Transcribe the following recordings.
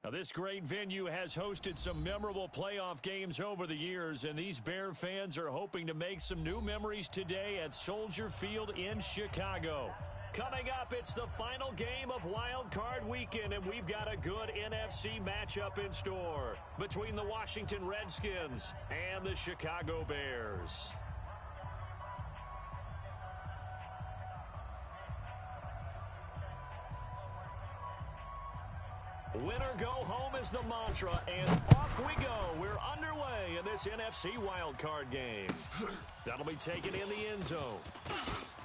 Now, this great venue has hosted some memorable playoff games over the years, and these Bear fans are hoping to make some new memories today at Soldier Field in Chicago. Coming up, it's the final game of Wild Card Weekend, and we've got a good NFC matchup in store between the Washington Redskins and the Chicago Bears. Winner go home is the mantra, and off we go. We're underway in this NFC wildcard game. That'll be taken in the end zone.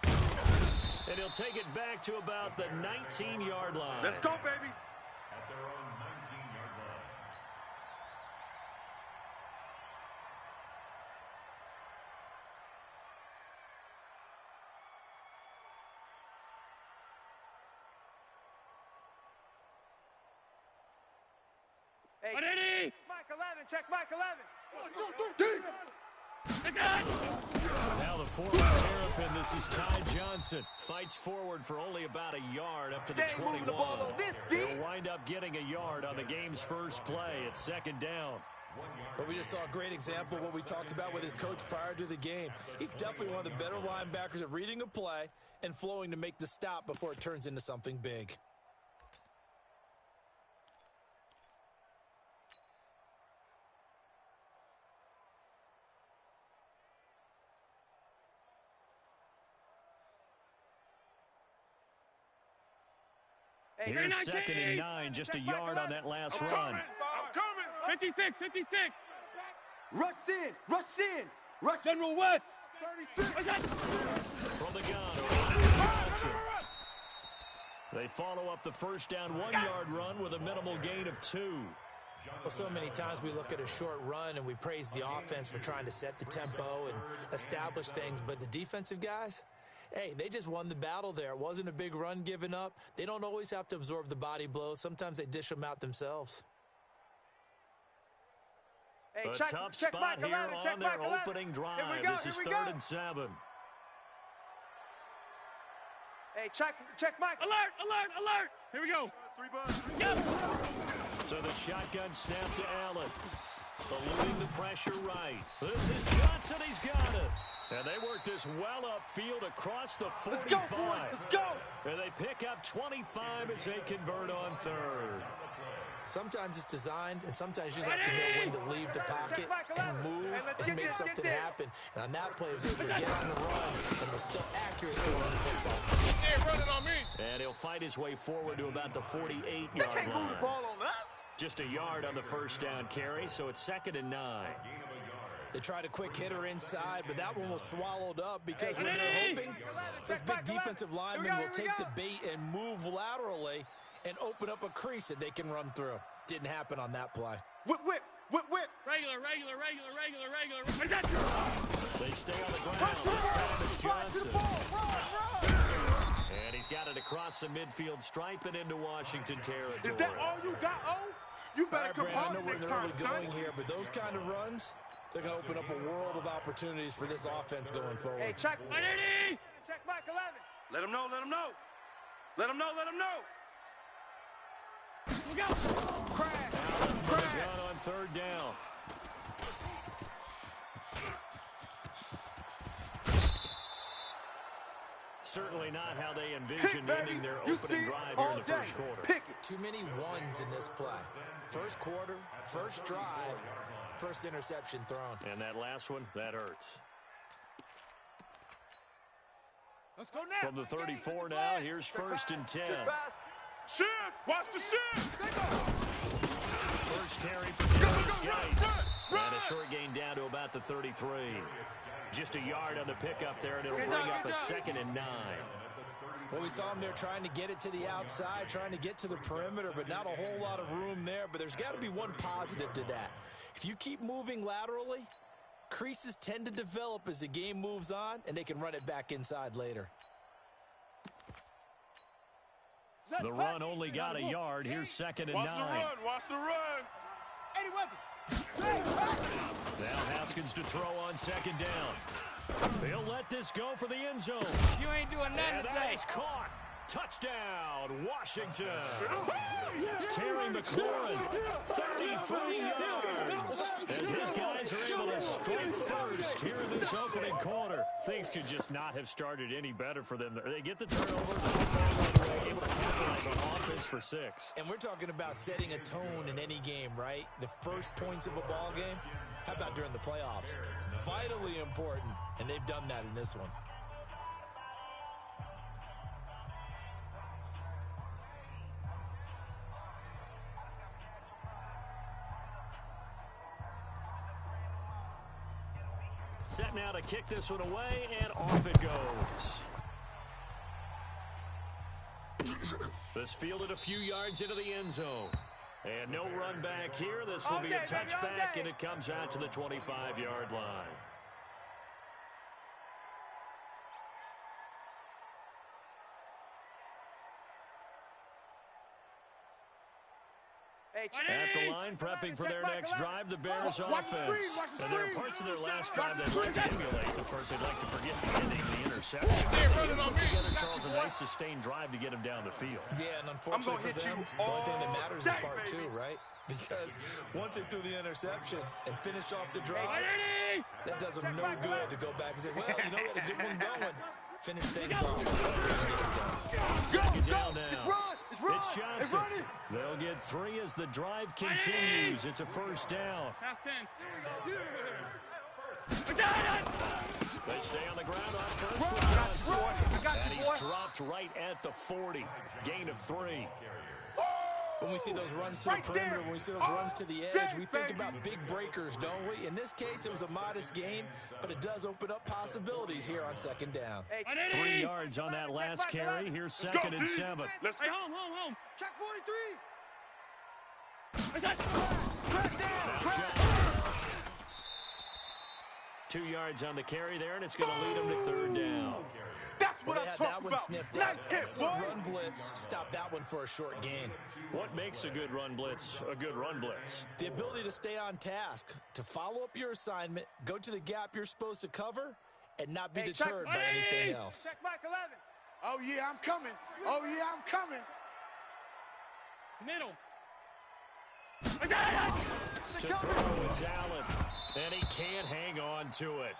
And he'll take it back to about the 19-yard line. Let's go, baby. At their own 19-yard line. Hey, Mike 11, check Mike 11. 1, 2, 3. Now the forward terrapin, this is Ty Johnson. Fights forward for only about a yard up to the 21. He'll wind up getting a yard on the game's first play. It's second down. Well, we just saw a great example of what we talked about with his coach prior to the game. He's definitely one of the better linebackers at reading a play and flowing to make the stop before it turns into something big. Here's second and 9, just a yard on that last run. I'm coming. 56, 56. Rush in. Rush General West. 36. From the gun, Johnson. They follow up the first down 1-yard run with a minimal gain of 2. Well, so many times we look at a short run and we praise the offense for trying to set the tempo and establish things, but the defensive guys, hey, they just won the battle there. It wasn't a big run given up. They don't always have to absorb the body blows. Sometimes they dish them out themselves. Hey, a tough spot here on their opening drive. This is 3rd and 7. Hey, check Mike. Alert. Here we go. 3 bucks. Yep. So the shotgun snap to Allen. Eluding the pressure right. This is Johnson. He's got it. And they work this well upfield across the 45. Let's go, boys. Let's go. And they pick up 25 as they convert on 3rd. Sometimes it's designed, and sometimes you just have to know when to leave the pocket and move and make something happen. And on that play, he was able to get on the run, and was still accurate throwing the football. Hey, running on me. And he'll fight his way forward to about the 48-yard They can't line. move the ball on us. Just a yard on the first down carry, so it's 2nd and 9. They tried a quick hitter inside, but that one was swallowed up because when they're hoping this big defensive lineman will take the bait and move laterally and open up a crease that they can run through. Didn't happen on that play. Whip. Regular. They stay on the ground. This time it's Johnson. And he's got it across the midfield stripe and into Washington territory. Is that all you got, O? You better come Brandon, I know home we're next in time, early going here, but those kind of runs, they're going to open up a world of opportunities for this offense going forward. Hey, check Mike 11. Let him know. We go. Crash. Allen for the gun on 3rd down. Certainly not how they envisioned ending their opening drive here in the first quarter. Pick it. Too many ones in this play. First quarter, first drive, first interception thrown. And that last one, that hurts. Let's go now. From the 34 now, here's 1st and 10. Shift. Watch the shift. First carry for Darius Geis. And a short gain down to about the 33. Just a yard on the pickup there, and it'll bring up a 2nd and 9. Well, we saw him there trying to get it to the outside, trying to get to the perimeter, but not a whole lot of room there. But there's got to be one positive to that. If you keep moving laterally, creases tend to develop as the game moves on, and they can run it back inside later. The run only got a yard. Here's 2nd and 9. Watch the run. 80 weapon. Now Haskins to throw on 2nd down. He'll let this go for the end zone. You ain't doing nothing And today. that is caught. Touchdown, Washington. Terry McLaurin, 33 yards. As his guys are able to strike first here in this opening quarter. Things could just not have started any better for them. They get the turnover, able to capitalize on offense for 6. And we're talking about setting a tone in any game, right? The first points of a ball game. How about during the playoffs? Vitally important, and they've done that in this one. Set now to kick this one away, and off it goes. This fielded a few yards into the end zone. And no run back here. This will be a touchback, and it comes out to the 25-yard line. At the line, prepping for their next drive, the Bears offense. And there are parts of their last drive they'd like to emulate. Of course, they'd like to forget the ending, the interception. They put together, Charles, a nice sustained drive to get him down the field. Yeah, and unfortunately for them, the only thing that matters is part 2, right? Because once they threw the interception and finished off the drive, that does them no good to go back and say, well, you know, we had a good one going. Finish things off. Second down now. It's Johnson. They'll get 3 as the drive continues. It's a first down. They stay on the ground on first with Johnson. And he's dropped right at the 40. Gain of 3. When we see those runs to the perimeter, when we see those runs to the edge, we think about big breakers, don't we? In this case, it was a modest game, but it does open up possibilities here on second down. 3 yards on that last carry. Here's 2nd and 7. Let's go. Home. Check 43. Now Johnson. 2 yards on the carry there, and it's going to lead him to 3rd down. That's what I'm talking that one about. Sniffed Nice out. hit, Excellent boy. run blitz. Stop that one for a short gain. What makes a good run blitz a good run blitz? The ability to stay on task, to follow up your assignment, go to the gap you're supposed to cover, and not be deterred by anything else. Check Mike 11. Oh, yeah, I'm coming. Oh, yeah, I'm coming. Middle. To throw, it's Allen. And he can't hang on to it.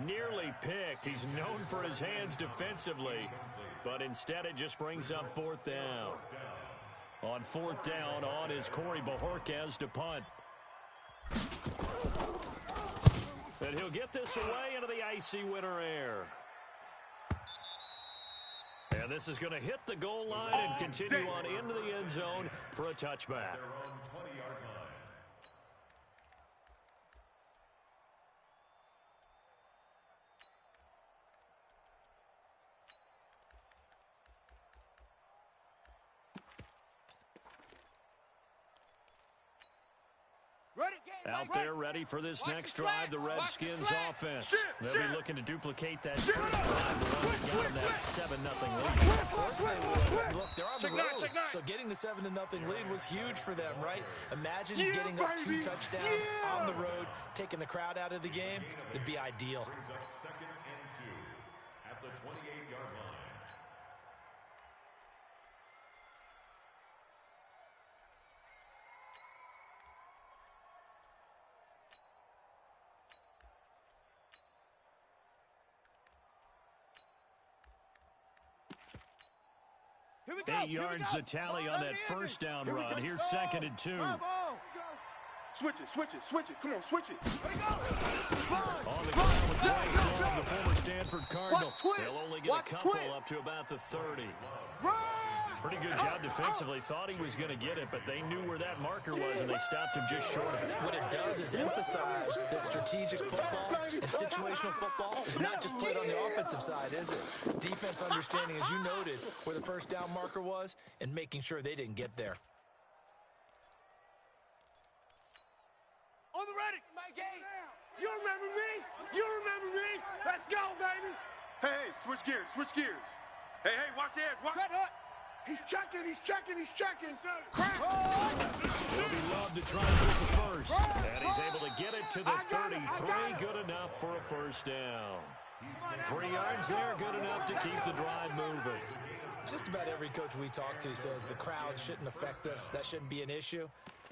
Nearly picked. He's known for his hands defensively, but instead it just brings up 4th down. On 4th down, on is Corey Bojorquez to punt. And he'll get this away into the icy winter air. And this is going to hit the goal line and continue on into the end zone for a touchback. Out there ready for this next drive, the Redskins offense. They'll be looking to duplicate that first drive, the one that got them that 7-0 lead. Of course they will. Look, they're on the road, so getting the 7-0 lead was huge for them, right? Imagine getting up 2 touchdowns on the road, taking the crowd out of the game. It'd be ideal. 2nd and 2 at the 28-yard line. Here we go. 8 yards the tally on that first down run. Here's 2nd and 2. Switch it. Come on, switch it. On the ground with Bryce Love, the former Stanford Cardinal. They'll only get a couple up to about the 30. Pretty good job defensively. Thought he was going to get it, but they knew where that marker was, and they stopped him just short of it. What it does is emphasize that strategic football and situational football is not just played on the offensive side, is it? Defense understanding, as you noted, where the first down marker was and making sure they didn't get there. On the ready. Mike A. You remember me? Let's go, baby. Hey, switch gears. Hey, watch the edge. Set up. He's checking. Crack. It'll be Love to try and get the first. And he's able to get it to the 33. Good enough for a first down. 3 yards there, good enough to keep the drive moving. Just about every coach we talk to says the crowd shouldn't affect us. That shouldn't be an issue.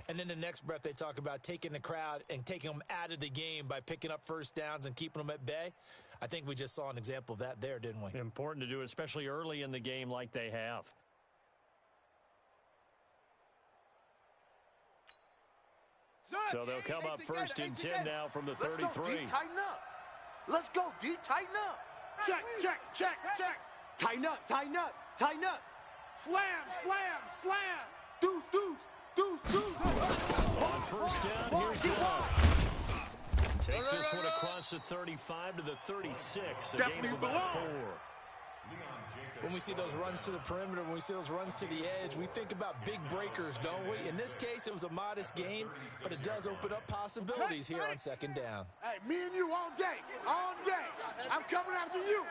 And then the next breath they talk about taking the crowd and taking them out of the game by picking up first downs and keeping them at bay. I think we just saw an example of that there, didn't we? Important to do, especially early in the game like they have. So they'll come up first and 10 now from the 33. Let's go, D. Tighten up. Let's go, D. Tighten up. Check, check, check, check. Tighten up, tighten up, tighten up. Slam, slam, slam. Deuce, deuce, deuce, deuce. On first down, here's Love. Takes this one across the 35 to the 36. A gain of about 4. When we see those runs to the perimeter, when we see those runs to the edge, we think about big breakers, don't we? In this case, it was a modest gain, but it does open up possibilities here on second down. Hey, me and you all day, all day. I'm coming after you.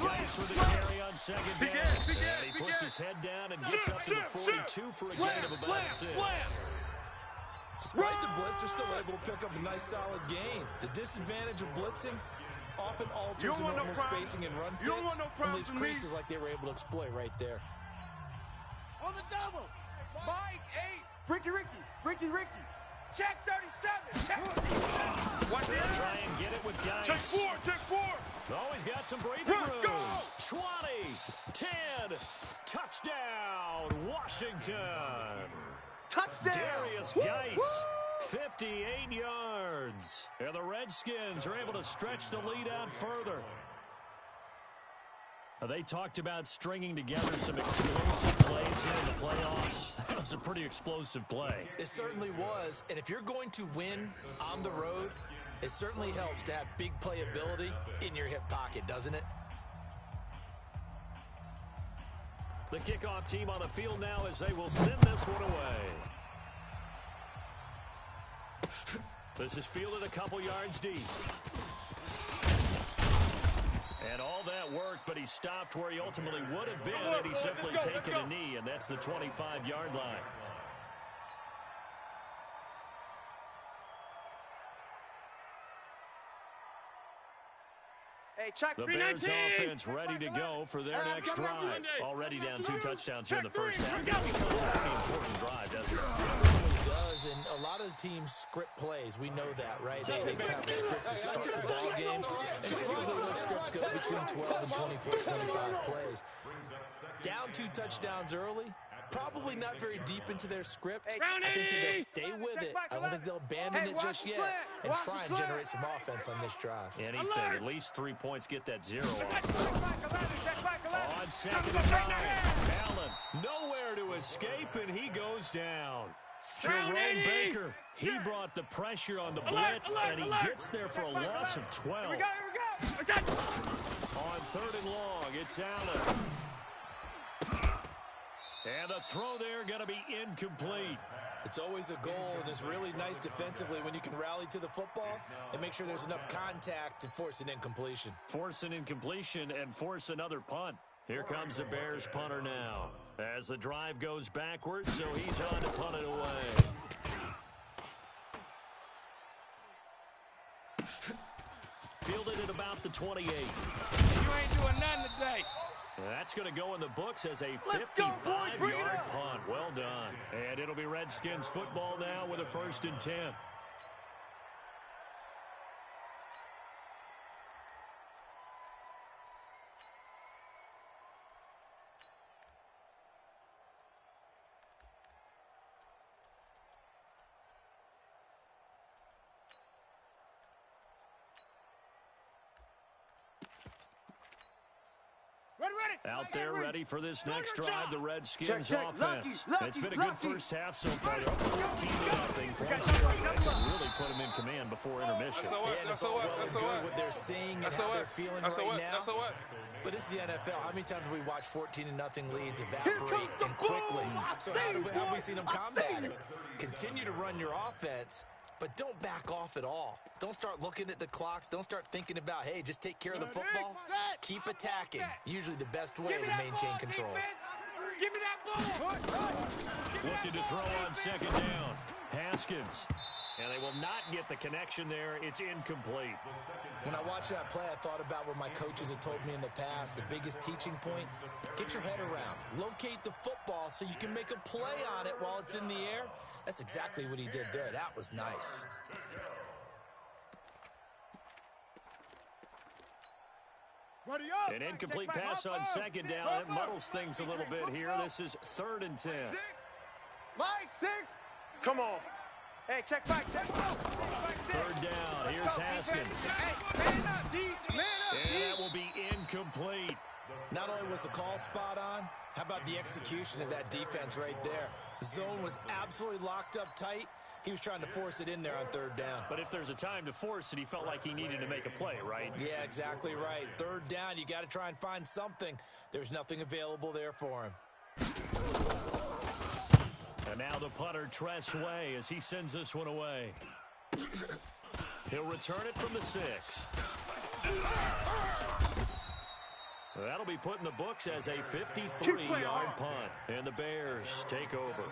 Nice for the carry on second down. And he puts his head down and gets up to the 42 for a gain of about 6. Despite the blitz, they're still able to pick up a nice, solid gain. The disadvantage of blitzing often alters the normal spacing and run fits and leaves creases like they were able to exploit right there. On the double. Mike 8. Ricky. Check 37. Check. They'll try and get it with guys. Check 4. Always got some breathing room. 20, 10, touchdown, Washington. Touchdown. Darius Geis, 58 yards. And the Redskins are able to stretch the lead out further. They talked about stringing together some explosive plays here in the playoffs. That was a pretty explosive play. It certainly was. And if you're going to win on the road, it certainly helps to have big playability in your hip pocket, doesn't it? The kickoff team on the field now as they will send this one away. This is fielded a couple yards deep. And all that worked, but he stopped where he ultimately would have been had he simply taken a knee, and that's the 25-yard line. The Bears offense ready to go for their next drive. Already down 2 touchdowns here in the first half. This becomes a pretty important drive, doesn't it? It certainly does, and a lot of the teams script plays. We know that, right? They have a script to start the ball game, and typically those scripts go between 12 and 24, 25 plays. Down 2 touchdowns early, probably not very deep into their script. I think that they'll stay with it. I don't think they'll abandon it just yet and try and generate some offense on this drive. Anything, at least 3 points, get that 0 off. On second and 9, Allen nowhere to escape, and he goes down. Jerome Baker, he brought the pressure on the blitz, and he gets there for a loss of 12. On third and long, it's Allen. And the throw there going to be incomplete. It's always a goal, and it's really nice defensively when you can rally to the football and make sure there's enough contact to force an incompletion. Force an incompletion and force another punt. Here comes the Bears punter now. As the drive goes backwards, so he's on to punt it away. Fielded at about the 28. You ain't doing nothing today. That's going to go in the books as a 55-yard punt. Well done. And it'll be Redskins football now with a 1st and 10. Out there ready for this next drive, the Redskins offense. It's been a good first half so far. They're up 14-0. Points here that can really put them in command before intermission. And it's all well and good what they're seeing and how they're feeling right now. But it's the NFL. How many times have we watched 14-0 leads evaporate and quickly? So how have we seen them combat it? Continue to run your offense, but don't back off at all. Don't start looking at the clock. Don't start thinking about, hey, just take care of the football. Keep attacking. Usually the best way to maintain control. Give me that ball. Looking to throw on second down. Haskins. And they will not get the connection there. It's incomplete. When I watched that play, I thought about what my coaches have told me in the past. The biggest teaching point, get your head around. Locate the football so you can make a play on it while it's in the air. That's exactly what he did there. That was nice. An incomplete pass on second down. It muddles things a little bit here. This is 3rd and 10. Mike, 6. Come on. Hey, check back, check back. 3rd down. Here's Haskins. Hey, man up, D. Man up, D. And that will be incomplete. Not only was the call spot on, how about the execution of that defense right there? The zone was absolutely locked up tight. He was trying to force it in there on 3rd down. But if there's a time to force it, he felt like he needed to make a play, right? Yeah, exactly right. 3rd down, you got to try and find something. There's nothing available there for him. And now the punter, Tress Way, as he sends this one away. He'll return it from the 6. That'll be put in the books as a 53-yard punt. And the Bears take over.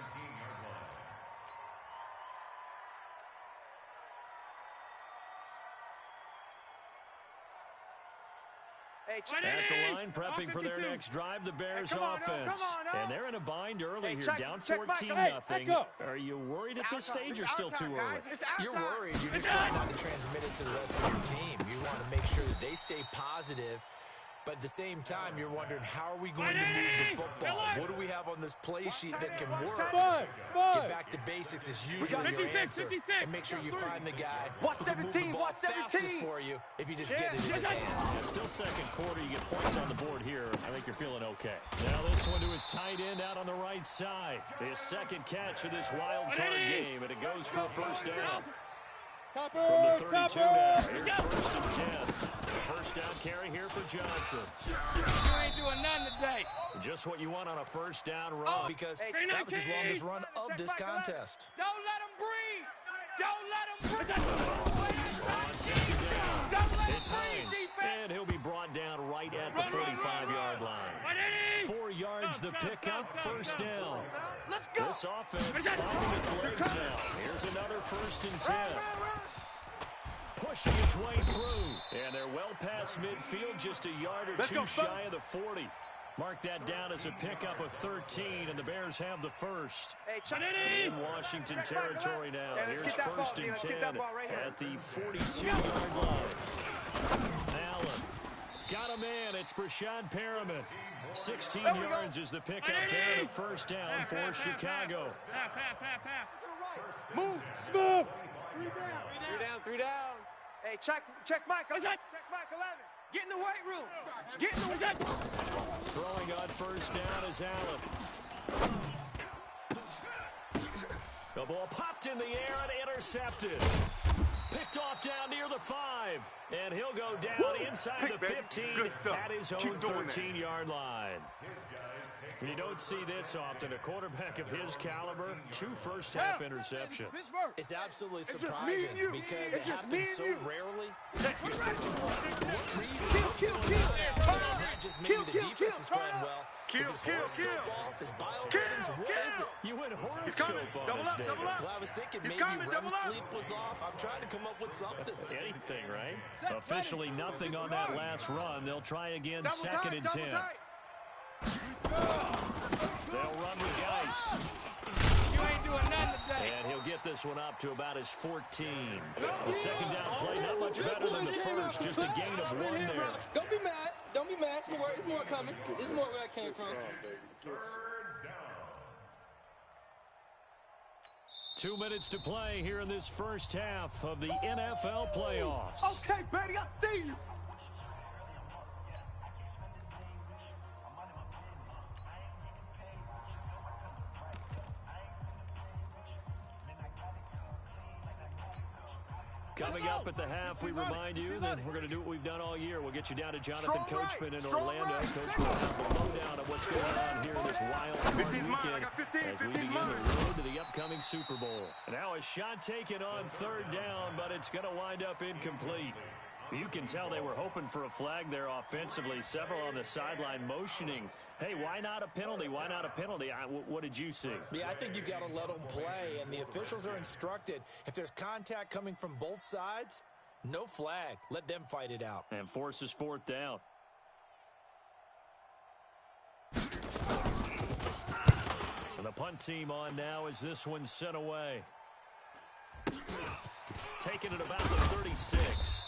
At the line, prepping for their next drive, the Bears offense. And they're in a bind early here, down 14-0. Are you worried at this stage or still too early? You're worried. You're just trying not to transmit it to the rest of your team. You want to make sure that they stay positive. But at the same time, you're wondering, how are we going to move the football? What do we have on this play sheet that can work? Get back to basics is usually your answer. And make sure you find the guy who can move the ball fastest for you if you just get it in his hands. Yeah, still second quarter. You get points on the board here. I think you're feeling okay. Now this one to his tight end out on the right side. His second catch of this wild card game, and it goes for a 1st down. From the 32 now, here's 1st and 10. The 1st down carry here for Johnson. You ain't doing nothing today. Just what you want on a 1st down run. Because that was his longest run of this contest. Don't let him breathe. Don't let him breathe. On 2nd down, it's Hines. And he'll be brought down right at the 45-yard line. 4 yards the pickup, 1st down. Let's go. This offense finding its legs now. Here's another 1st and 10. Pushing its way through. And they're well past midfield, just a yard or two shy of the 40. Mark that down as a pickup of 13, and the Bears have the 1st. In Washington territory now. Here's 1st and 10 at the 42-yard line. Allen got a man. It's Brashad Perriman. 16 yards is the pickup there, the 1st down for Chicago. Move, move. 3 down. Hey, check Mike. Check Mike 11. Get in the weight room. Get in the weight room. Throwing on 1st down is Allen. The ball popped in the air and intercepted. Picked off down near the 5. And he'll go down inside the 15 at his own 13-yard line. You don't see this often. A quarterback of his caliber, 2 first-half interceptions. It's absolutely surprising because it happens so rarely. You're searching for what reason. It's not just maybe the defense is playing well. Is his horoscope off? His bioritms? What is it? You went horoscope on us, David. Well, I was thinking maybe REM sleep was off. I'm trying to come up with something. Anything, right? Officially nothing on that last run. They'll try again, 2nd and 10. They'll run with Geis. You ain't doing nothing today. And he'll get this one up to about his 14. The 2nd down play, not much better than the first, just a gain of 1 there. Don't be mad. Don't be mad. It's more coming. It's more where I came from. 2 minutes to play here in this 1st half of the NFL playoffs. Okay, baby, I see you. Coming up at the half, we remind you that we're going to do what we've done all year. We'll get you down to Jonathan Coachman in Orlando. Coach will have the lowdown of what's going on here in this wild card weekend as we begin the road to the upcoming Super Bowl. And now a shot taken on 3rd down, but it's going to wind up incomplete. You can tell they were hoping for a flag there offensively. Several on the sideline motioning, hey, why not a penalty? Why not a penalty? What did you see? Yeah, I think you got to let them play, and the officials are instructed. If there's contact coming from both sides, no flag. Let them fight it out. And forces fourth down. And the punt team on now as this one's sent away. Taking it about the 36.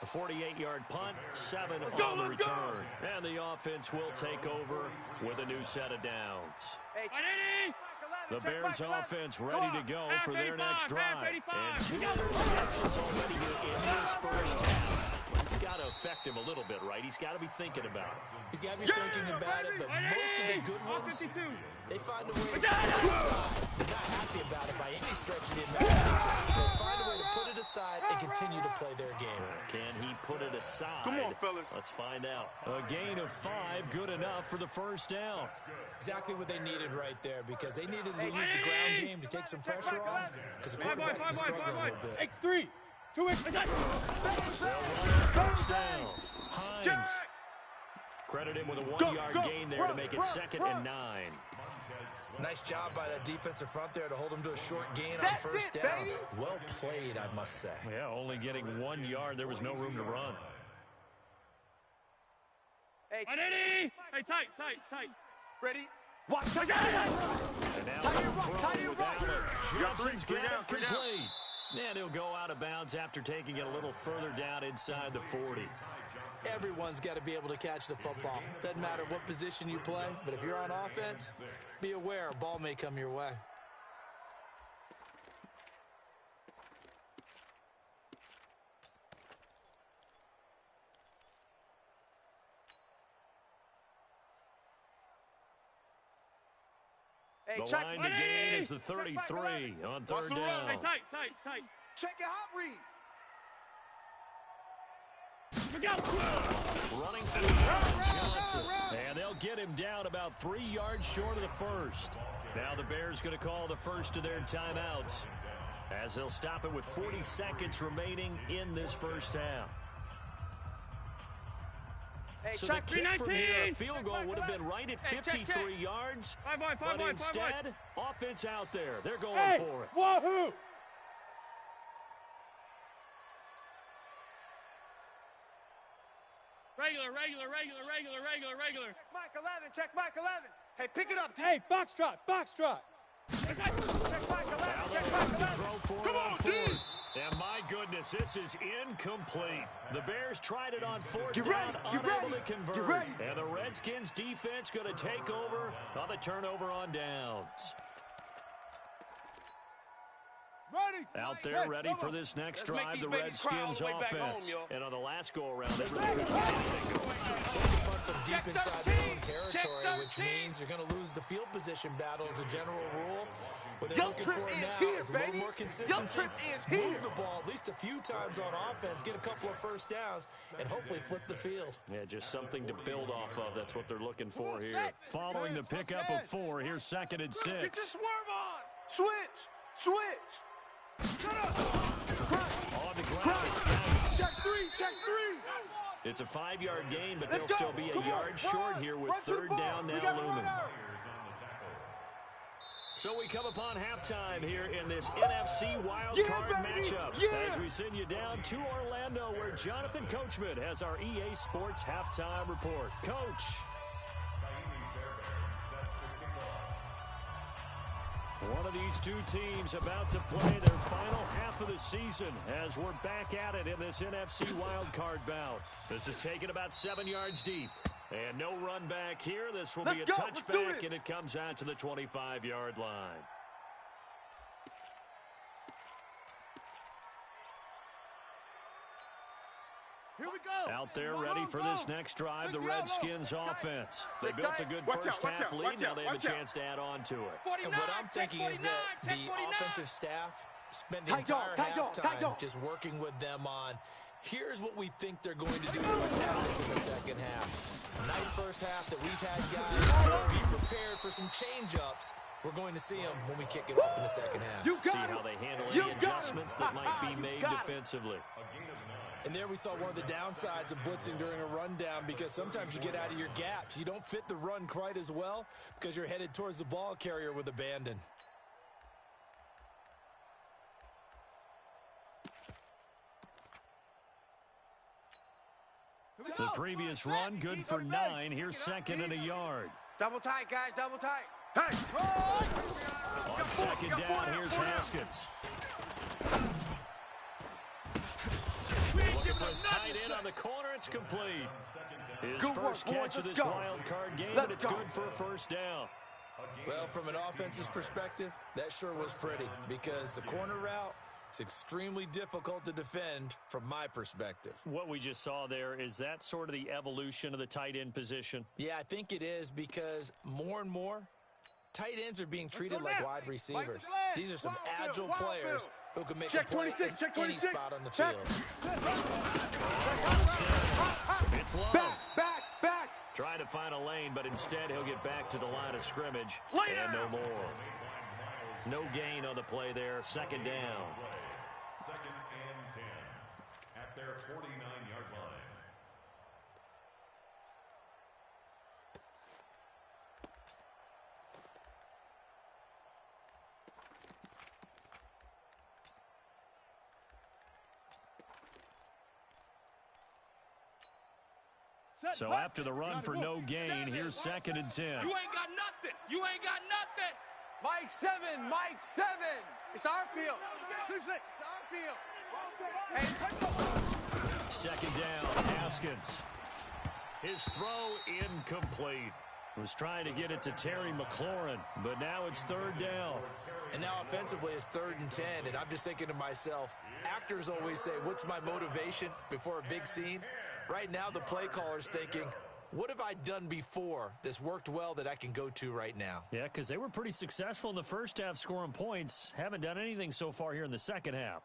A 48-yard punt, 7 on the return. And the offense will take over with a new set of downs. The Bears offense ready to go for their next drive. And 2 interceptions already in this first half. It's got to affect him a little bit, right? He's got to be thinking about it. He's got to be thinking about it, but most of the good ones, they find a way to put it aside. They're not happy about it by any stretch of the imagination. They find a way to put it aside and continue to play their game. Can he put it aside? Come on, fellas. Let's find out. A gain of 5, good enough for the first down. Exactly what they needed right there, because they needed to use the ground game to take some pressure off, because the quarterback's been struggling a little bit. X3. 2X. First down. Hines. Credit him with a 1-yard gain there to make it 2nd and 9. Nice job by that defensive front there to hold him to a short gain on first down. Well played, I must say. Yeah, only getting 1 yard. There was no room to run. Hey, tight. Ready? Watch it. And now Tight and rock. Johnson's got it Three down. complete. And he'll go out of bounds after taking it a little further down inside the 40. Everyone's got to be able to catch the football. Doesn't matter what position you play, but if you're on offense, be aware a ball may come your way. Hey, The check. line to gain is the 33 on 3rd down. Hey, tight. Check your hot read. Running through Johnson. And they'll get him down about 3 yards short of the first. Now the Bears going to call the first of their timeouts, as they'll stop it with 40 seconds remaining in this first half. Hey, So the check. kick from here, a field goal would have been right at 53 yards. But instead, offense out there. They're going for it. Wahoo! Regular. Check Mike 11. Check Mike 11. Hey, pick it up, dude. Hey, foxtrot. Check Mike 11. Check Mike 11. Throw for it on 4th. And my goodness, this is incomplete. The Bears tried it on 4th down, unable to convert. And the Redskins defense going to take over on the turnover on downs. Out there ready for this next drive, the Redskins offense. And on the last go-around, they really couldn't get anything going. From deep inside their own territory, which means you're going to lose the field position battle as a general rule. What they're looking for now is a little more consistency. Move the ball at least a few times on offense, get a couple of first downs, and hopefully flip the field. Yeah, just something to build off of. That's what they're looking for here. Following the pickup of 4, here's 2nd and 6. Get your swerve on. Switch. Shut up. On the ground, it's Johnson. Check 3. It's a 5-yard gain, but they'll still be a yard short here with 3rd down now looming. So we come upon halftime here in this NFC wildcard matchup as we send you down to Orlando, where Jonathan Coachman has our EA Sports halftime report. Coach. One of these two teams about to play their final half of the season as we're back at it in this NFC wildcard bout. This is taken about 7 yards deep. And no run back here. This will be a touchback, and it comes out to the 25-yard line. Here we go. Out there ready for this next drive, the Redskins offense. They built a good first half lead. Now they have a chance to add on to it. And what I'm thinking is that the offensive staff spent the entire halftime just working with them on, here's what we think they're going to do to attack us in the second half. Nice first half that we've had, guys. Be prepared for some change-ups. We're going to see them when we kick it off in the second half. See how they handle any adjustments that might be made defensively. And there we saw one of the downsides of blitzing during a rundown, because sometimes you get out of your gaps. You don't fit the run quite as well because you're headed towards the ball carrier with abandon. The previous run, good for 9. Here's second and a yard. Double tight, guys, double tight. Hey! On second down, here's Haskins. Looking for his tight end on the corner. It's complete. His first catch of this wild card game, and it's good for a first down. Well, from an offense's perspective, that sure was pretty, because the corner route, it's extremely difficult to defend from my perspective. What we just saw there, is that sort of the evolution of the tight end position? Yeah, I think it is, because more and more, tight ends are being treated like wide receivers. These are some agile players who can make a play in any spot on the field. It's low. Back. Trying to find a lane, but instead he'll get back to the line of scrimmage. And no more. No gain on the play there. Second down. Second and 10 at their 49-yard line. So after the run for no gain, here's second and 10. You ain't got nothing. You ain't got nothing. Mike 7, Mike 7. It's our field. 2-6. It's our field. Hey, Second down, Haskins. His throw incomplete. Was trying to get it to Terry McLaurin, but now it's third down. And now offensively it's 3rd and 10, and I'm just thinking to myself, actors always say, what's my motivation before a big scene? Right now the play caller's thinking, what have I done before that's worked well that I can go to right now? Yeah, because they were pretty successful in the first half scoring points. Haven't done anything so far here in the second half.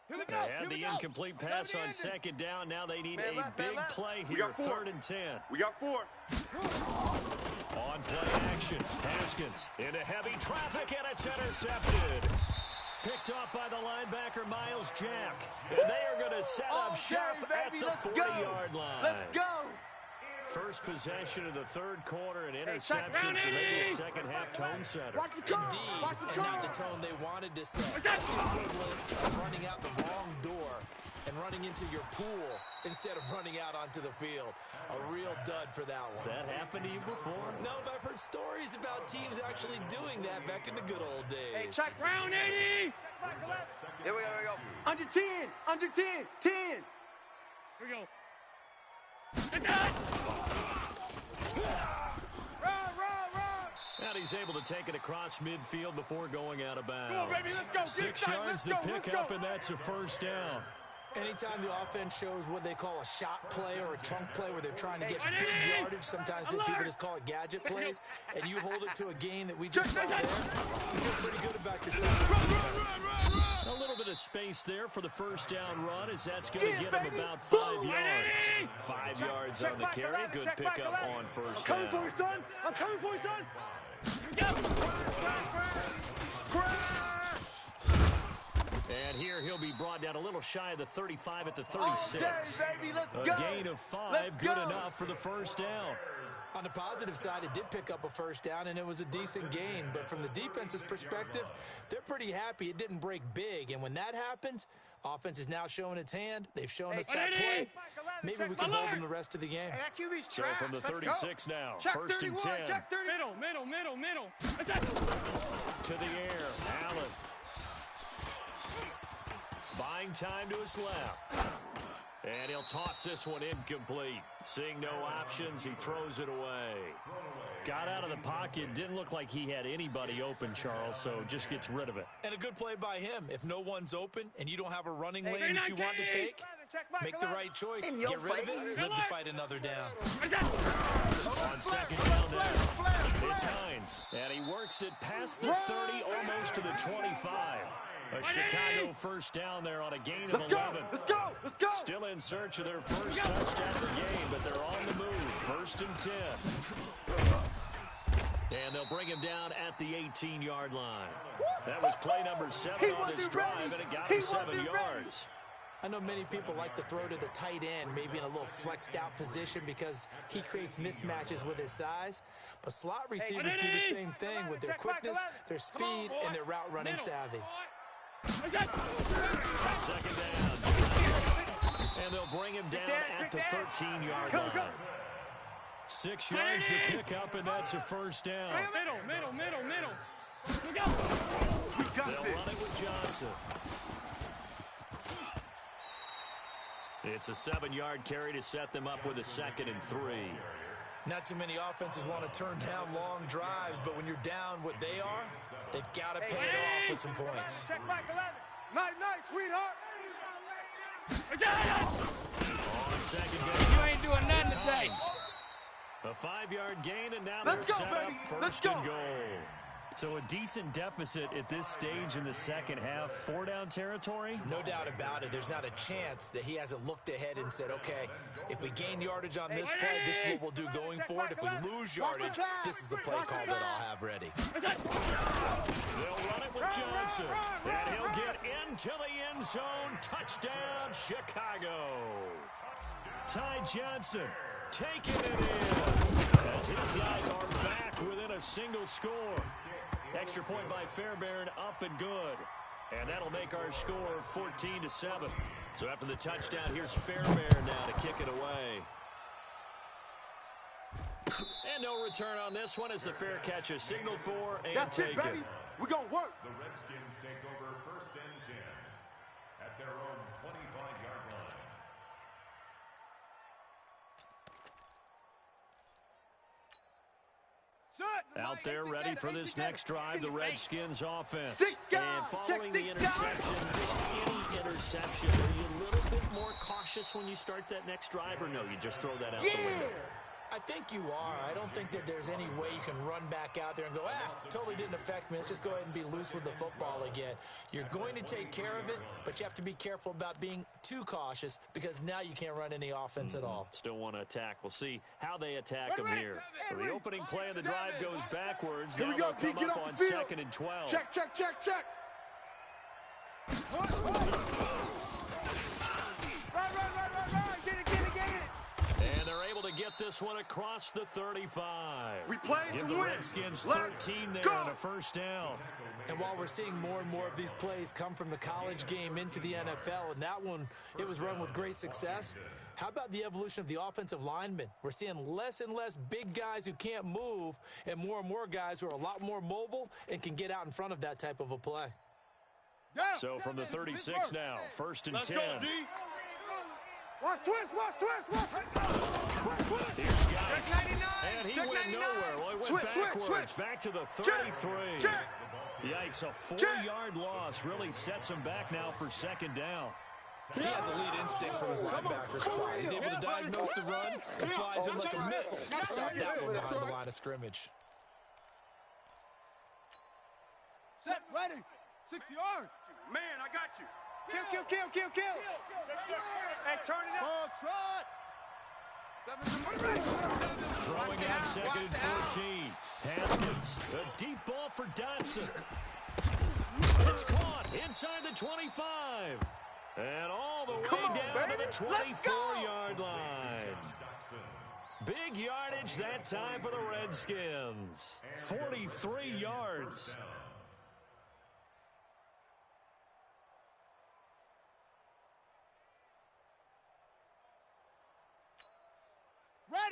They had the incomplete pass on second down. Now they need a big play here. 3rd and 10. We got 4. On play action. Haskins into heavy traffic, and it's intercepted. Picked off by the linebacker, Miles Jack. And they are going to set up shop at the 40-yard line. Let's go. First possession of the third quarter, and interception, so maybe a second-half tone setter. Indeed, and not the tone they wanted to set. That's the equivalent of running out the wrong door and running into your pool instead of running out onto the field. A real dud for that one. Has that happened to you before? No, but I've heard stories about teams actually doing that back in the good old days. Hey, check. Round 80. Here we go. Under 10. 10. Here we go. Get that. Run. And he's able to take it across midfield before going out of bounds. Come on, baby, let's go. 6 yards the pickup, and that's a first down. Anytime the offense shows what they call a shot play or a trunk play where they're trying to get big yardage, sometimes people just call it gadget plays, and you hold it to a gain that we just saw there, you feel pretty good about yourself. A little bit of space there for the first down run, as that's going to get him about 5 yards. 5 yards on the carry. Good pickup on first down. I'm coming for you, son. And here he'll be brought down a little shy of the 35 at the 36. Okay, baby, let's a go. gain of 5, good enough for the first down. On the positive side, it did pick up a first down, and it was a decent gain. But from the defense's perspective, they're pretty happy it didn't break big. And when that happens, offense is now showing its hand. They've shown us that play. Maybe we can hold them the rest of the game. Hey, that QB's So trash. from the 36 now, Check first 31, and 10. check 30. Middle. To the air, Allen. Buying time to his left. And he'll toss this one incomplete. Seeing no options, he throws it away. Got out of the pocket. Didn't look like he had anybody open, Charles, so just gets rid of it. And a good play by him. If no one's open and you don't have a running lane that you want to take, make the right choice. Get rid of it. Live to fight another down. On second down there, it's Hines. And he works it past the 30, almost to the 25. A Chicago first down there on a gain of 11. Let's go. Still in search of their first touchdown of the game, but they're on the move. First and 10. And they'll bring him down at the 18-yard line. That was play number 7 on this drive, and it got him 7 yards. I know many people like to throw to the tight end, maybe in a little flexed out position because he creates mismatches with his size. But slot receivers do the same thing with their quickness, their speed, and their route running savvy. Second down. And they'll bring him down at the 13-yard line. 6 yards to pick up, and that's a first down. Middle. Look out. They'll run it with Johnson. It's a 7-yard carry to set them up with a 2nd and 3. Not too many offenses want to turn down long drives, but when you're down what they are, they've got to pay it off with some points. Check back 11. Night, sweetheart. On second down. You ain't doing nothing today. A 5-yard gain, and now Let's they're go, set baby. up Let's 1st go. and goal. So a decent deficit at this stage in the second half. 4-down territory? No doubt about it. There's not a chance that he hasn't looked ahead and said, okay, if we gain yardage on this play, this is what we'll do going forward. If we lose yardage, this is the play call that I'll have ready. They'll run it with Johnson. And he'll get into the end zone. Touchdown, Chicago. Ty Johnson taking it in. As his guys are back within a single score. Extra point by Fairbairn, up and good. And that'll make our score 14-7. So after the touchdown, here's Fairbairn now to kick it away. And no return on this one as the fair catch is signaled for and That's taken. it, baby. We're going to work. The Redskins take over 1st and 10 at their own 25-yard line. Out there ready for this next drive, the Redskins offense. Six guys. And following Check the six guys. interception, any interception, are you a little bit more cautious when you start that next drive, or no, you just throw that out the window? I think you are. I don't think that there's any way you can run back out there and go, totally didn't affect me. Let's just go ahead and be loose with the football again. You're going to take care of it, but you have to be careful about being too cautious because now you can't run any offense at all. Still want to attack. We'll see how they attack them here. So the opening play of the drive goes backwards. Here Now we go, they'll T. Get come up off on the field. 2nd and 12. Check. Right. Get it. And they're able to get this one across the 35. We played Give to the win. Redskins Let's 13 there go. on a first down. And while we're seeing more and more of these plays come from the college game into the NFL, and that one, it was run with great success, how about the evolution of the offensive linemen? We're seeing less and less big guys who can't move and more guys who are a lot more mobile and can get out in front of that type of a play. So from the 36 now, 1st and Let's 10. go, D. Watch twist. Here's Geis. And he went nowhere. Well, he went backwards. Switch. Back to the 33. Check. Yikes, a 4-yard loss really sets him back now for 2nd down. He has elite instincts from his linebacker spot. He's able to diagnose the run and flies in like a missile to stop that one behind the line of scrimmage. Set. Ready. 60 yards. Man, I got you. Kill. Hey, turn it up. Throwing on 2nd and 14. Haskins, a deep ball for Dotson. It's caught inside the 25. And all the way down to the 24-yard line. Big yardage that time for the Redskins. 43 yards.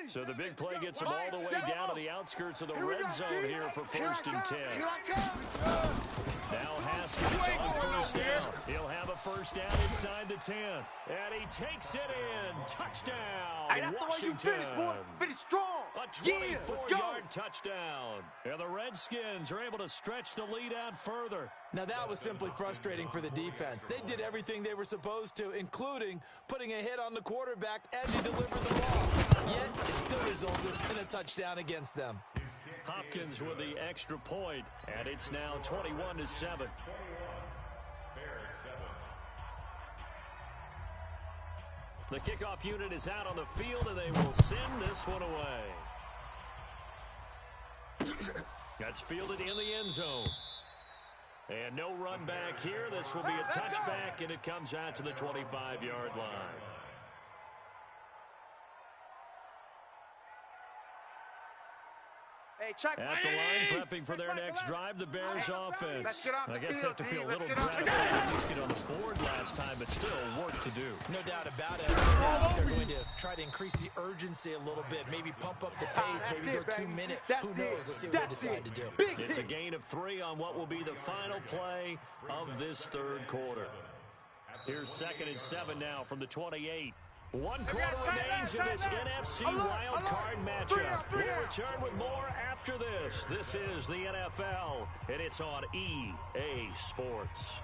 So the big play gets him all the way down to the outskirts of the red zone here for 1st and 10. Now Haskins on 1st down. He'll have a 1st down inside the 10. And he takes it in. Touchdown, Hey, that's the way you Washington. finish, boy. Finish strong. A 24-yard touchdown. And the Redskins are able to stretch the lead out further. Now that was simply frustrating for the defense. They did everything they were supposed to, including putting a hit on the quarterback as he delivered the ball. Yet it still resulted in a touchdown against them. Hopkins with the extra point, and it's now 21-7. The kickoff unit is out on the field, and they will send this one away. That's fielded in the end zone. And no run back here. This will be a touchback, and it comes out to the 25-yard line. At the line, prepping for their next drive, the Bears offense. I guess they have to feel a little gratified to at least get on the board last time, but still work to do. No doubt about it. Now they're going to try to increase the urgency a little bit, maybe pump up the pace, maybe go 2 minutes. Who knows? Let's see what they decide to do. It's a gain of 3 on what will be the final play of this third quarter. Here's 2nd and 7 now from the 28. 1 quarter remains in this NFC wildcard matchup. We'll return with more after this. This is the NFL, and it's on EA Sports.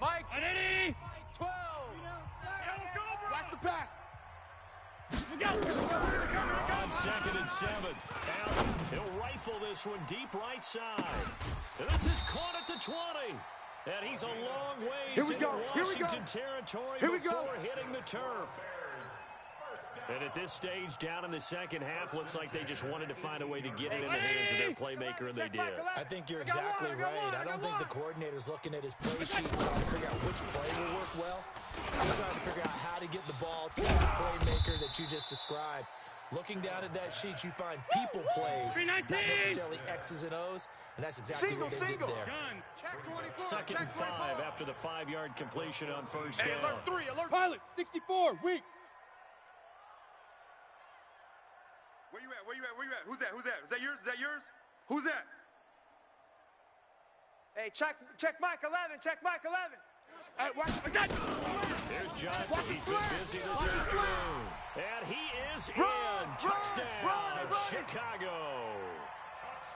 Mike, 12. Watch the pass. On 2nd and 7. Allen, he'll rifle this one deep right side. And this is caught at the 20. And he's a long ways into Washington territory before hitting the turf. And at this stage, down in the second half, looks like they just wanted to find a way to get it in the hands of their playmaker, and they did. I think you're exactly right. I don't think the coordinator's looking at his play sheet and trying to figure out which play will work well. He's trying to figure out how to get the ball to the playmaker that you just described. Looking down at that sheet, you find people plays, not necessarily X's and O's, and that's exactly what they did there. 2nd and 5 after the 5-yard completion on first down. Alert 3, alert pilot, 64, weak. Where you at? Where you at? Where you at? Who's that? Who's that? Is that yours? Is that yours? Who's that? Hey, check Mike 11. Check Mike 11. Here's Johnson. He's been busy this afternoon. And he is in. Touchdown, Chicago.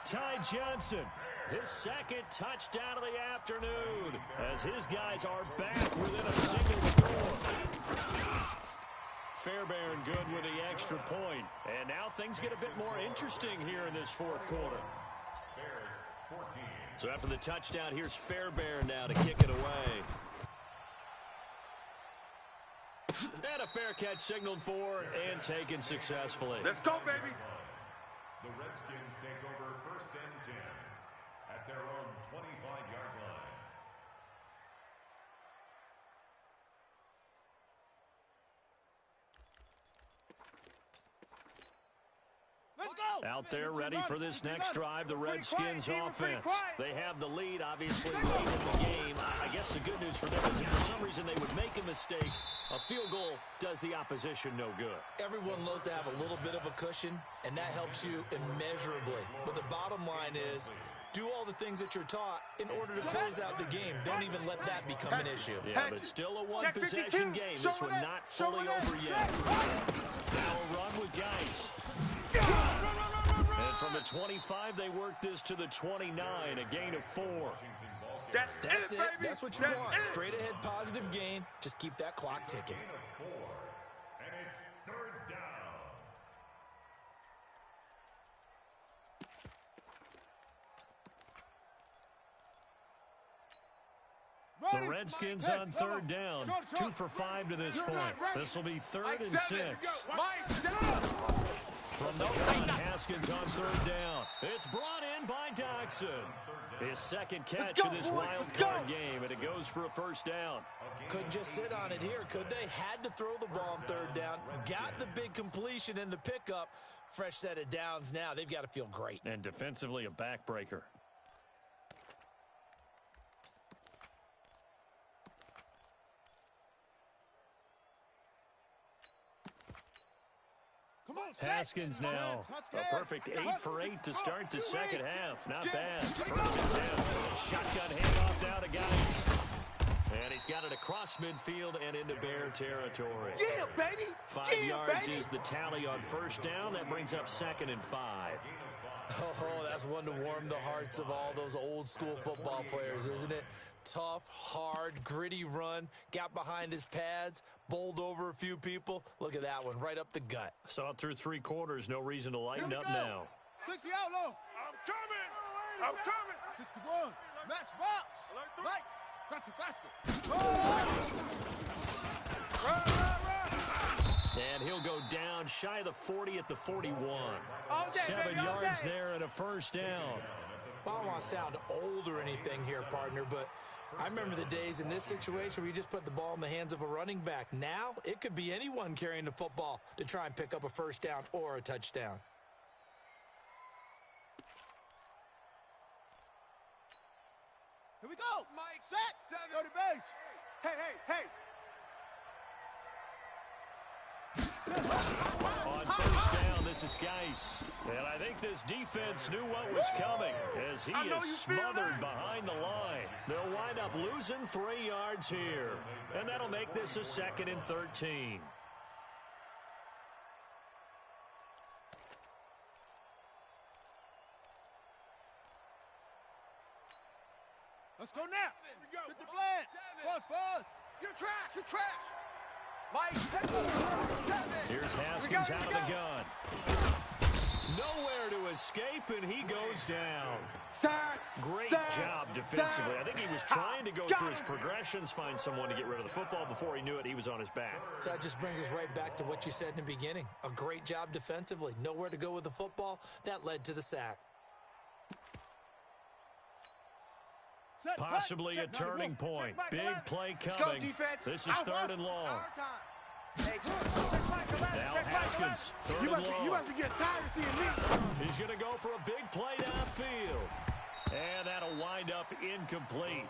Ty Johnson, his 2nd touchdown of the afternoon, as his guys are back within a single score. Fairbairn good with the extra point. And now things get a bit more interesting here in this fourth quarter. So after the touchdown, here's Fairbairn now to kick it away. And a fair catch signaled for and taken successfully. Let's go, baby. The Redskins take over 1st and 10 at their own 25-yard line. Out there ready for this next drive, the Redskins offense. They have the lead, obviously, late in the game. I guess the good news for them is if for some reason they would make a mistake, a field goal does the opposition no good. Everyone loves to have a little bit of a cushion, and that helps you immeasurably. But the bottom line is, do all the things that you're taught in order to close out the game. Don't even let that become an issue. Yeah, but still a one-possession game. This one not fully over yet. Now a run with Geis. And from the 25, they work this to the 29, a gain of 4. That's it. That's what you want. Straight ahead positive gain. Just keep that clock ticking. And it's 3rd down. The Redskins on 3rd down. 2 for 5 to this point. This will be 3rd and 6. From the gun, Haskins on 3rd down. It's brought in by Doxson. His 2nd catch of this wild card game, and it goes for a 1st down. Couldn't just sit on it here, could they? Had to throw the ball on 3rd down. Got the big completion in the pickup. Fresh set of downs now. They've got to feel great. And defensively, a backbreaker. Haskins now, a perfect 8 for 8 to start the second half. Not bad. 1st and 10. Shotgun handoff now to Geis. And he's got it across midfield and into Bear territory. Yeah, baby. 5 yards baby. is the tally on first down. That brings up 2nd and 5. Oh, that's one to warm the hearts of all those old school football players, isn't it? Tough, hard, gritty run, got behind his pads, bowled over a few people. Look at that one, right up the gut. Saw through 3 quarters, no reason to lighten up go. now. 60 out low. I'm coming. I'm coming. 61. Match box. Right. Faster, faster. And he'll go down shy of the 40 at the 41. All day, 7 baby, all yards day. there and a first down. I don't want to sound old or anything here, partner, but I remember the days in this situation where you just put the ball in the hands of a running back. Now, it could be anyone carrying the football to try and pick up a first down or a touchdown. Here we go. Mike, set. Go to base. Hey. On first down, this is Geis. And I think this defense knew what was coming as he is smothered behind the line. They'll wind up losing 3 yards here. And that'll make this a 2nd and 13. Let's go now. Get the blend. Fuzz. You're trash. Mike, 7. Here's Haskins out of the gun. Nowhere to escape, and he goes down. Great job defensively. I think he was trying to go through his progressions, find someone to get rid of the football. Before he knew it, he was on his back. So that just brings us right back to what you said in the beginning. A great job defensively. Nowhere to go with the football. That led to the sack. Possibly a turning point. Big play coming. This is 3rd and long. Now Haskins, 3rd and long. You must be getting tired of seeing me. He's going to go for a big play downfield. And that'll wind up incomplete.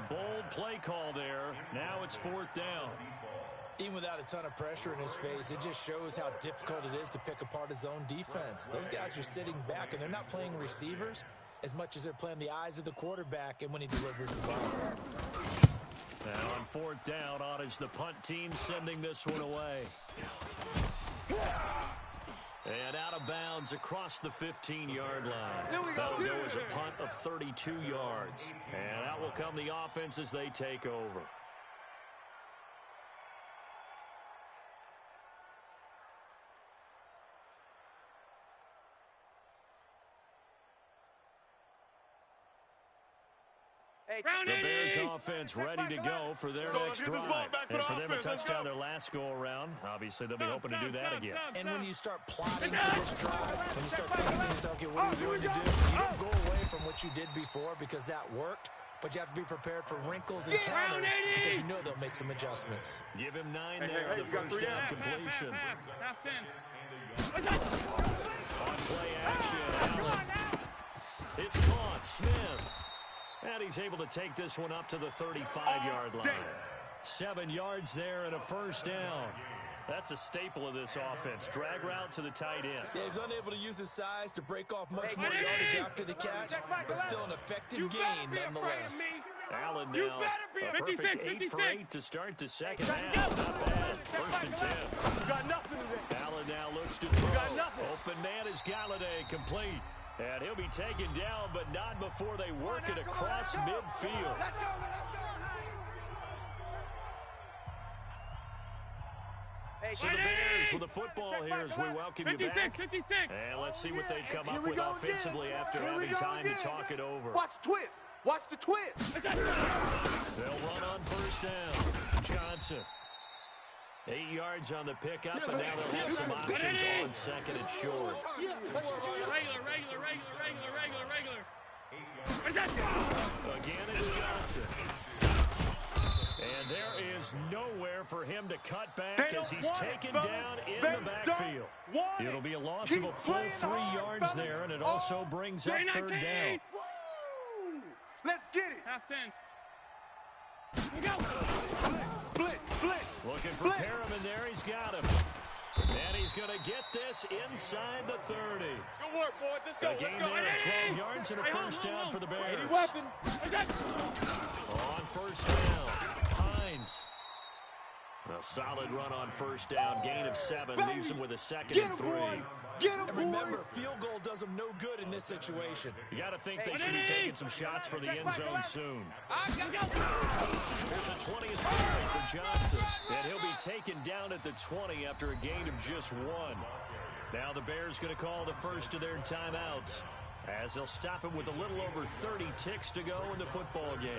Bold play call there. Now it's 4th down. Even without a ton of pressure in his face, it just shows how difficult it is to pick apart his own defense. Those guys are sitting back, and they're not playing receivers as much as they're playing the eyes of the quarterback and when he delivers the ball. Now on 4th down, on is the punt team sending this one away. And out of bounds across the 15-yard line. That'll go as a punt of 32 yards. And out will come the offense as they take over. The Bears offense ready to go for their next drive. And for them to touchdown their last go-around, obviously they'll be hoping to do that again. And when you start plotting for this drive, when you start thinking to yourself, okay, what are we going to do? You don't go away from what you did before because that worked, but you have to be prepared for wrinkles and counters because you know they'll make some adjustments. Give him 9 there on the first down completion. On play action, Allen. It's caught, Smith. And he's able to take this one up to the 35-yard line. 7 yards there and a first down. That's a staple of this offense. Drag route to the tight end. Yeah, he's unable to use his size to break off much more yardage after the catch, but still an effective gain nonetheless. Allen now a perfect 8 for 8 to start the second half. Not bad. 1st and 10. Got nothing today. Allen now looks to throw. got nothing. Open man is Galladay, complete. And he'll be taken down, but not before they work it across midfield. Let's go. So the Bears with the football here as we welcome you back. 56. And let's see what they've come Here up we with go offensively again. after Here we having go time again. to talk it over. Watch the twist. Watch the twist. They'll run on first down. Johnson. 8 yards on the pickup, and now they'll have some options on 2nd and short. Regular. Again, it's Johnson. And there is nowhere for him to cut back as he's taken down in the backfield. It'll be a loss of a full 3 yards there, and it also brings up 3rd down. Woo! Let's get it. Half 10. Blitz. Looking for Perriman there. He's got him. And he's going to get this inside the 30. Good work, boys. Let's go. A gain there of 12 yards and a first down for the Bears. Any weapon. On first down, Hines. A solid run on first down. Gain of 7 leaves him with a 2nd and 3. Get him, And remember, field goal does them no good in this situation. You got to think they should be taking some shots for the end zone soon. Here's a 20th play for Johnson. And he'll be taken down at the 20 after a gain of just 1. Now the Bears going to call the first of their timeouts, as they'll stop it with a little over 30 ticks to go in the football game.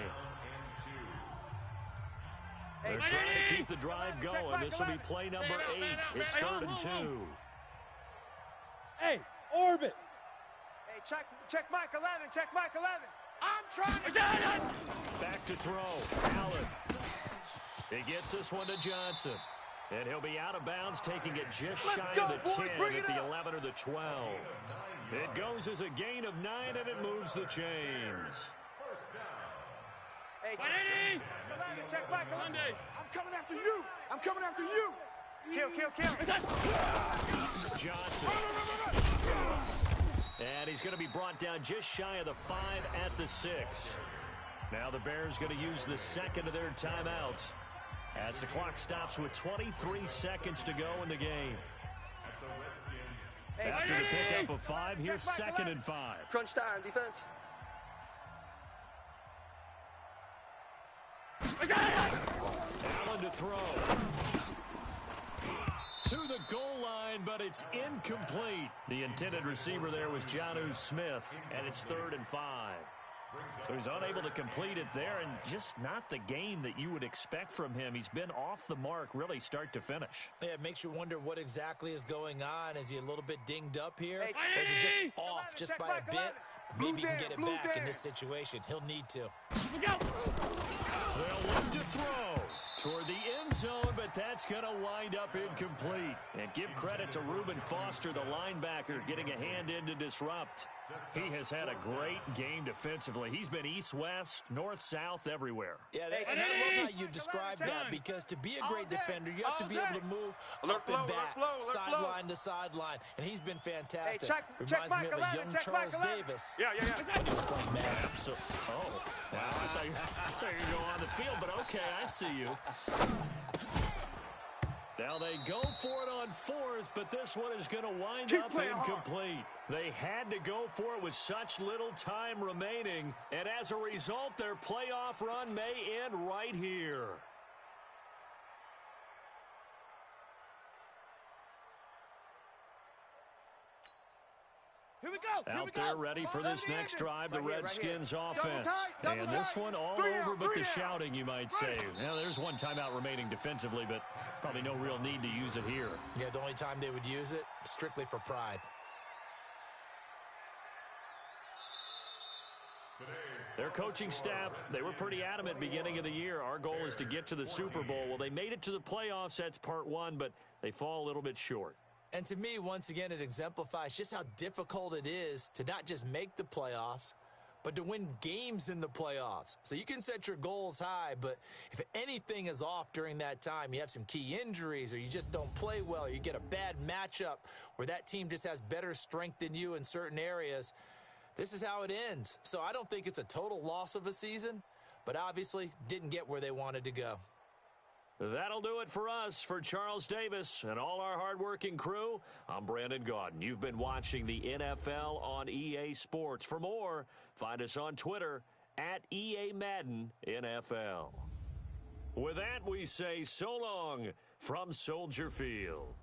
They're trying to keep the drive going. This will be play number 8. It's 3rd and 2. Hey, orbit. Hey, check Mike 11. Check Mike 11. I'm trying to... Back to throw. Allen. He gets this one to Johnson. And he'll be out of bounds, taking it just shy of the 10 at the 11 or the 12. It goes as a gain of 9, and it moves the chains. Hey, check Mike 11. I'm coming after you. I'm coming after you. Kill. Johnson. And he's going to be brought down just shy of the 5 at the 6. Now the Bears going to use the second of their timeouts, as the clock stops with 23 seconds to go in the game. After the pickup of 5, here's 2nd and 5. Crunch time, defense. Allen to throw. To the goal line, but it's incomplete. The intended receiver there was Jonnu Smith, and it's 3rd and 5. So he's unable to complete it there, and just not the game that you would expect from him. He's been off the mark really start to finish. Yeah, it makes you wonder what exactly is going on. Is he a little bit dinged up here? Or is he just off just by a bit? Maybe he can get it back in this situation. He'll need to. They'll look to throw toward the end zone, but that's going to wind up incomplete. And give credit to Reuben Foster, the linebacker, getting a hand in to disrupt. He has had a great game defensively. He's been east-west, north-south, everywhere. Yeah, and I love how you described that, because to be a great defender, you have to be able to move up and back, sideline to sideline, and he's been fantastic. Reminds me of a young Charles Davis. Yeah. When he was playing Madden. Oh, well, I thought you were going on the field, but okay, I see you. Now they go for it on 4th, but this one is going to wind up incomplete. They had to go for it with such little time remaining, and as a result, their playoff run may end right here. Here we go. Out there ready for this next drive, the Redskins offense. And this one all over but the shouting, you might say. Now, there's one timeout remaining defensively, but probably no real need to use it here. Yeah, the only time they would use it, strictly for pride. Their coaching staff, they were pretty adamant beginning of the year. Our goal is to get to the Super Bowl. Well, they made it to the playoffs. That's part 1, but they fall a little bit short. And to me, once again, it exemplifies just how difficult it is to not just make the playoffs, but to win games in the playoffs. So you can set your goals high, but if anything is off during that time, you have some key injuries, or you just don't play well, or you get a bad matchup where that team just has better strength than you in certain areas, this is how it ends. So I don't think it's a total loss of a season, but obviously didn't get where they wanted to go. That'll do it for us. For Charles Davis and all our hardworking crew, I'm Brandon Gaudin. You've been watching the NFL on EA Sports. For more, find us on Twitter at EA Madden NFL. With that, we say so long from Soldier Field.